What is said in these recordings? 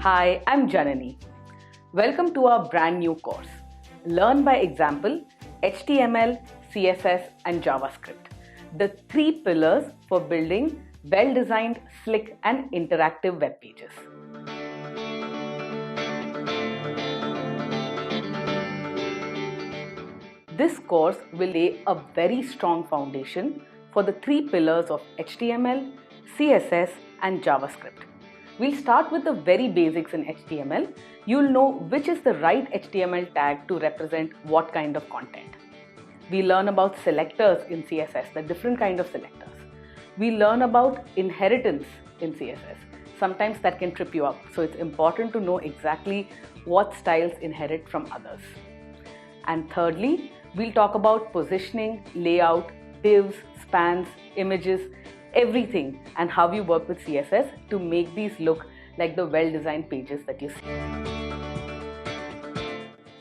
Hi, I'm Janani. Welcome to our brand new course, Learn by Example, HTML, CSS and JavaScript, the three pillars for building well-designed, slick and interactive web pages. This course will lay a very strong foundation for the three pillars of HTML, CSS and JavaScript. We'll start with the very basics in HTML. You'll know which is the right HTML tag to represent what kind of content. We learn about selectors in CSS, the different kind of selectors. We learn about inheritance in CSS. Sometimes that can trip you up, so it's important to know exactly what styles inherit from others. And thirdly, we'll talk about positioning, layout, divs, spans, images, everything, and how you work with CSS to make these look like the well-designed pages that you see.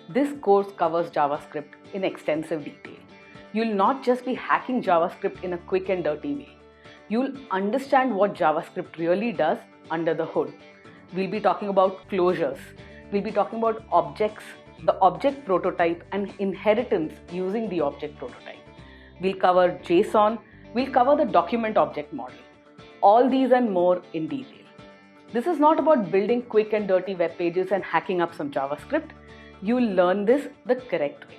This course covers JavaScript in extensive detail. You'll not just be hacking JavaScript in a quick and dirty way. You'll understand what JavaScript really does under the hood. We'll be talking about closures. We'll be talking about objects, the object prototype and inheritance using the object prototype. We'll cover JSON. We'll cover the document object model. All these and more in detail. This is not about building quick and dirty web pages and hacking up some JavaScript. You'll learn this the correct way.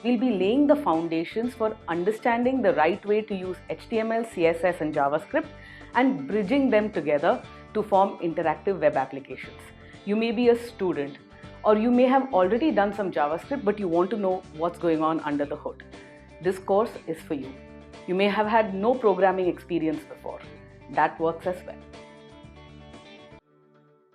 We'll be laying the foundations for understanding the right way to use HTML, CSS and JavaScript and bridging them together to form interactive web applications. You may be a student, or you may have already done some JavaScript but you want to know what's going on under the hood. This course is for you. You may have had no programming experience before. That works as well.